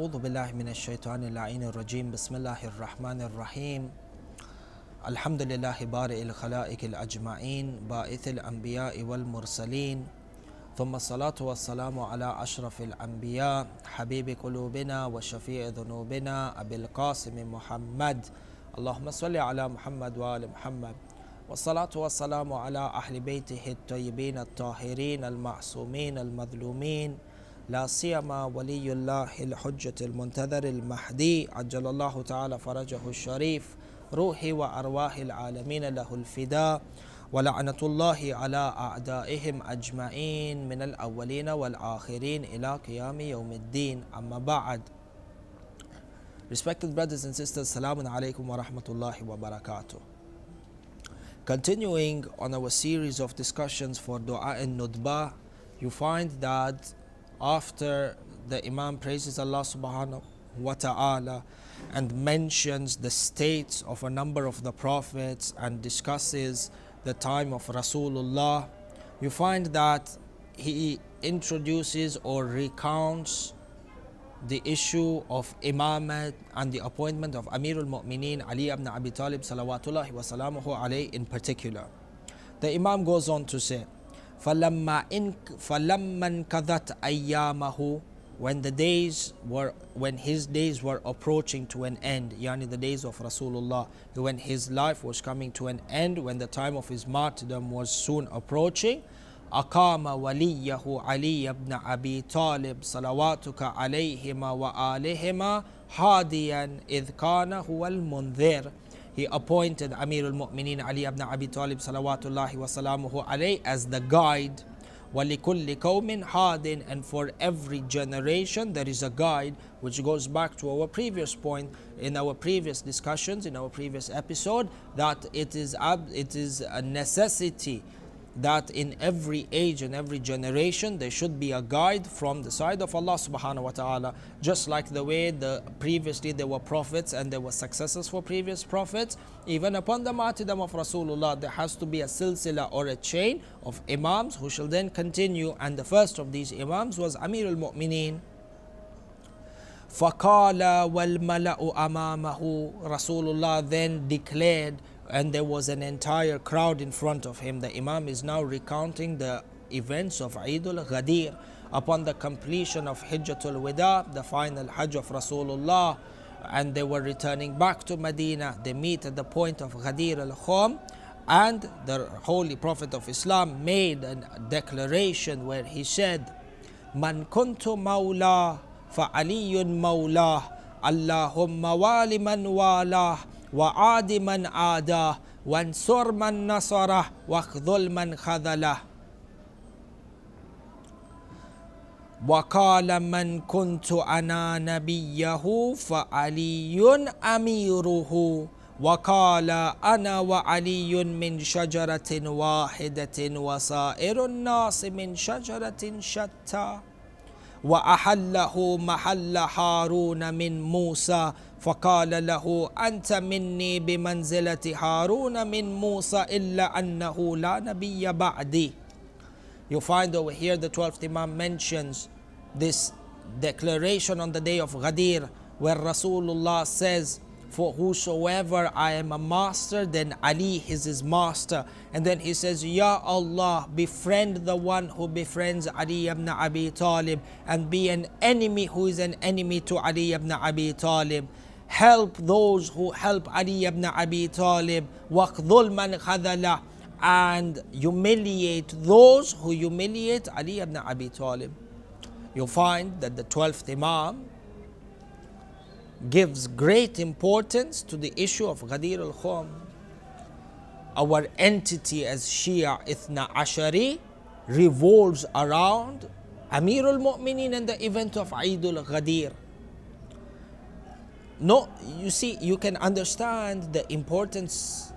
أعوذ بالله من الشيطان اللعين الرجيم بسم الله الرحمن الرحيم الحمد لله بارئ الخلائق الأجمعين باعث الأنبياء والمرسلين ثم الصلاة والسلام على أشرف الأنبياء حبيب قلوبنا وشفيع ذنوبنا أبي القاسم محمد اللهم صل على محمد وآل محمد والصلاة والسلام على أهل بيته الطيبين الطاهرين المعصومين المظلومين لا سيما ولي الله الحجة المنتظر المهدي عجل الله تعالى فرجه الشريف روحي وأرواح العالمين له الفداء ولعنة الله على أعدائهم أجمعين من الأولين والآخرين إلى قيام يوم الدين أما بعد. Respected brothers and sisters, Assalamu alaikum wa rahmatullahi wa barakatuh. Continuing on our series of discussions for Dua and Nudba, you find that after the Imam praises Allah subhanahu wa ta'ala and mentions the states of a number of the prophets and discusses the time of Rasulullah, you find that he introduces or recounts the issue of Imamate and the appointment of Amir al-Mu'mineen Ali ibn Abi Talib salawatullahi wa salamuhu alayhi in particular. The Imam goes on to say, فَلَمَّا انْقَضَتْ أَيَّامَهُ when his days were approaching to an end, yani the days of Rasulullah, when his life was coming to an end, when the time of his martyrdom was soon approaching, أقام وليه علي بن أبي طالب صلواتك عليهما وآلهما هاديا إذ كان هو المنذر. He appointed Amir al-Mu'mineen Ali ibn Abi Talib salawatullahi wa salamuhu alayhi as the guide. وَلِكُلِّ قَوْمٍ هَادٍ, and for every generation there is a guide, which goes back to our previous point in our previous discussions, in our previous episode, that it is a necessity that in every age and every generation there should be a guide from the side of Allah subhanahu wa ta'ala, just like the way previously there were prophets and there were successors for previous prophets. Even upon the martyrdom of Rasulullah there has to be a silsila or a chain of imams who shall then continue, and the first of these imams was Amir al-Mu'mineen. فَقَالَ وَالْمَلَأُ أَمَامَهُ, Rasulullah then declared, and there was an entire crowd in front of him. The Imam is now recounting the events of al-Ghadir upon the completion of Hijjatul Wida, the final Hajj of Rasulullah, and they were returning back to Medina. They meet at the point of Ghadir al-Khum, and the Holy Prophet of Islam made a declaration where he said, Man kuntu mawla fa aliyun mawlah, Allahumma wali man walah وعاد من عاداه وانصر من نصره واخذل من خذله وقال من كنت أنا نبيه فعلي أميره وقال أنا وعلي من شجرة واحدة وسائر الناس من شجرة شتى وأحله محل هارون من موسى فقال له أنت مني بمنزلة هارون من موسى إلا أنه لا نبي بعدي. You find over here the 12th Imam mentions this declaration on the day of Ghadir, where Rasulullah says, for whosoever I am a master, then Ali is his master. And then he says, Ya Allah, befriend the one who befriends Ali ibn Abi Talib, and be an enemy who is an enemy to Ali ibn Abi Talib. Help those who help Ali ibn Abi Talib, وَاخْذُلْ مَنْ خَذَلَهُ, and humiliate those who humiliate Ali ibn Abi Talib. You'll find that the 12th Imam gives great importance to the issue of Ghadir al-Khum. Our entity as Shia Ithna Ashari revolves around Amir al-Mu'mineen and the event of Eid al-Ghadir. No, you see, you can understand the importance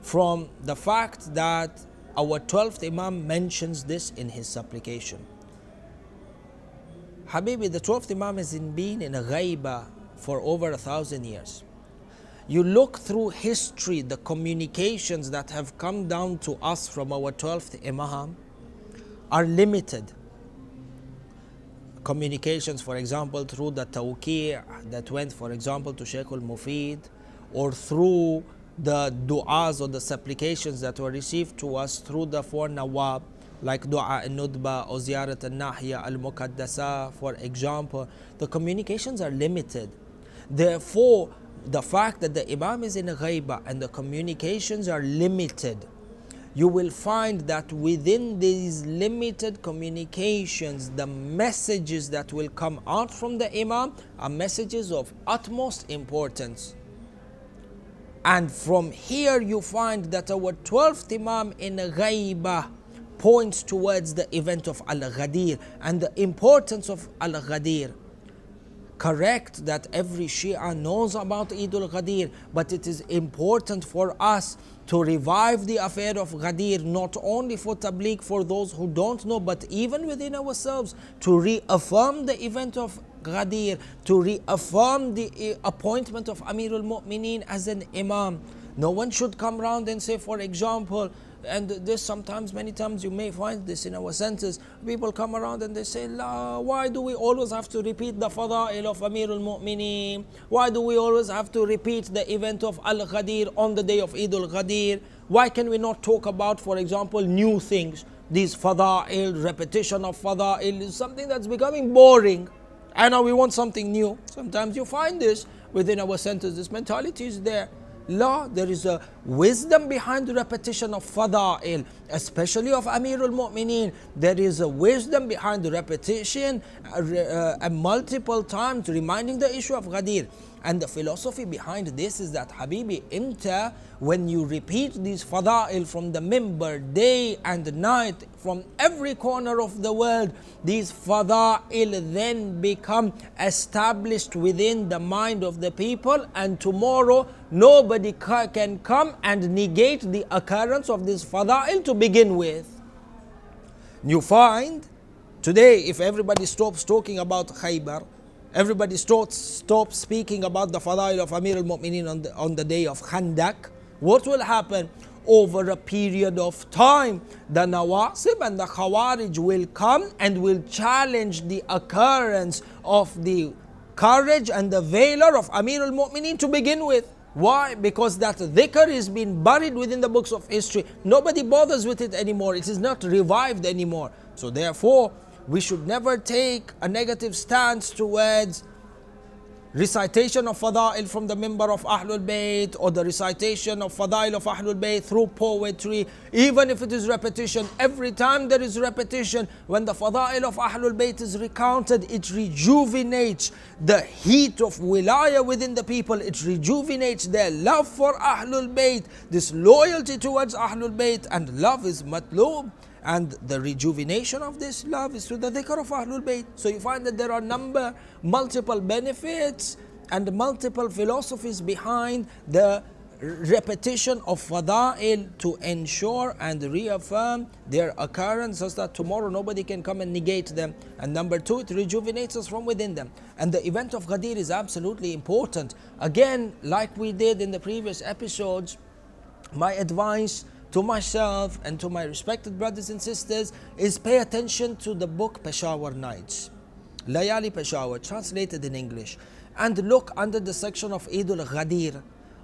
from the fact that our 12th Imam mentions this in his supplication. Habibi, the 12th Imam has been in a ghaiba for over 1,000 years. You look through history, the communications that have come down to us from our 12th Imam are limited. communications, for example, through the tawqi' that went, for example, to Shaykh al-Mufid, or through the du'as or the supplications that were received to us through the four nawab, like du'a al-nudba or ziyarat al-nahya al-muqaddasa, for example. The communications are limited. Therefore, the fact that the Imam is in ghaiba and the communications are limited, you will find that within these limited communications, the messages that will come out from the Imam are messages of utmost importance. And from here you find that our 12th Imam in Ghaibah points towards the event of al-Ghadir and the importance of al-Ghadir. Correct that every Shia knows about Eid al-Ghadir, but it is important for us to revive the affair of Ghadir, not only for Tabligh, for those who don't know, but even within ourselves, to reaffirm the event of Ghadir, to reaffirm the appointment of Amir al-Mu'mineen as an Imam. No one should come around and say, for example, and this sometimes, many times you may find this in our centers, people come around and they say, La, why do we always have to repeat the fada'il of Amir al-Mu'mineen? Why do we always have to repeat the event of al-Ghadir on the day of Eid al-Ghadir? Why can we not talk about, for example, new things? These fada'il, repetition of fada'il is something that's becoming boring. And now we want something new. Sometimes you find this within our centers, this mentality is there. La, there is a wisdom behind the repetition of fada'il, especially of Amir al-Mu'mineen. There is a wisdom behind the repetition multiple times, reminding the issue of Ghadir. And the philosophy behind this is that, Habibi, Inta, when you repeat these fada'il from the mimbar day and night from every corner of the world, these fada'il then become established within the mind of the people, and tomorrow nobody can come and negate the occurrence of this fada'il to begin with. You find today, if everybody stops talking about Khaybar, everybody stops speaking about the fadail of Amir al-Mu'mineen on the day of Khandak, what will happen? Over a period of time, the Nawasib and the Khawarij will come and will challenge the occurrence of the courage and the valor of Amir al-Mu'mineen to begin with. Why? Because that dhikr is being buried within the books of history. Nobody bothers with it anymore. It is not revived anymore. So therefore, we should never take a negative stance towards recitation of fada'il from the mimbar of Ahlul Bayt, or the recitation of fada'il of Ahlul Bayt through poetry, even if it is repetition. Every time there is repetition, when the fada'il of Ahlul Bayt is recounted, it rejuvenates the heat of wilayah within the people. It rejuvenates their love for Ahlul Bayt, this loyalty towards Ahlul Bayt, and love is matloob. And the rejuvenation of this love is through the dhikr of Ahlul Bayt. So you find that there are multiple benefits and multiple philosophies behind the repetition of fada'il to ensure and reaffirm their occurrence, so that tomorrow nobody can come and negate them. And number two, it rejuvenates us from within them. And the event of Ghadir is absolutely important. Again, like we did in the previous episodes, my advice to myself and to my respected brothers and sisters is pay attention to the book Peshawar Nights, Layali Peshawar, translated in English, and look under the section of Eid al-Ghadir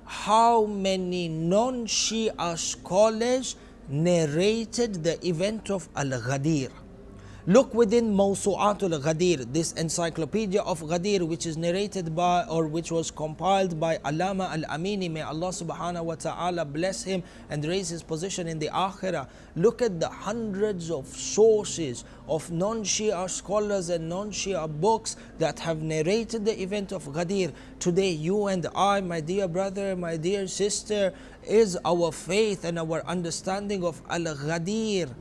how many non-Shia scholars narrated the event of al-Ghadir. Look within Mawsu'at al-Ghadir, this encyclopedia of Ghadir, which is narrated by, or which was compiled by Allama al-Amini, may Allah subhanahu wa ta'ala bless him and raise his position in the Akhirah. Look at the hundreds of sources of non-Shia scholars and non-Shia books that have narrated the event of Ghadir. Today, you and I, my dear brother, my dear sister, is our faith and our understanding of al-Ghadir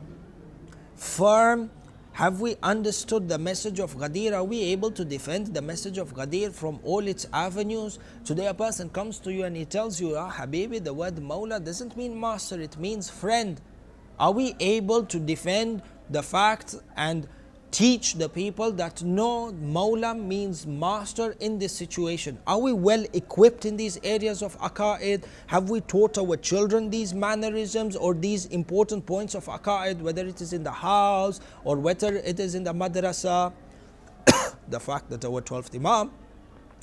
firm? Have we understood the message of Ghadir? Are we able to defend the message of Ghadir from all its avenues? Today a person comes to you and he tells you, Habibi, the word Mawla doesn't mean master, it means friend. Are we able to defend the fact and teach the people that no, Mawla means master in this situation? Are we well equipped in these areas of Aqaid? Have we taught our children these mannerisms or these important points of Aqaid, whether it is in the house or whether it is in the madrasa? the fact that our 12th Imam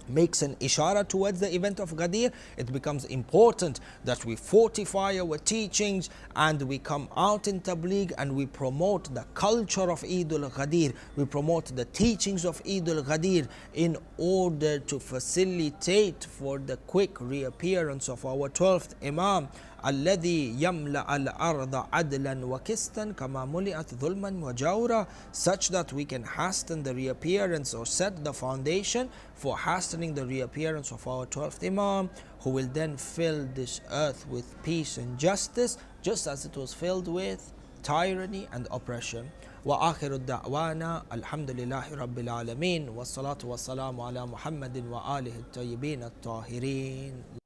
makes an ishara towards the event of Ghadir, it becomes important that we fortify our teachings and we come out in Tabligh and we promote the culture of Eid al-Ghadir, we promote the teachings of Eid al-Ghadir in order to facilitate for the quick reappearance of our 12th Imam, الذي يملأ الأرض عدلا وكستا كما ملئت ظلما وجورا, such that we can hasten the reappearance or set the foundation for hastening the reappearance of our 12th Imam, who will then fill this earth with peace and justice, just as it was filled with tyranny and oppression. وآخر الدعوانا الحمد لله رب العالمين والصلاة والسلام على محمد وآله الطيبين الطاهرين.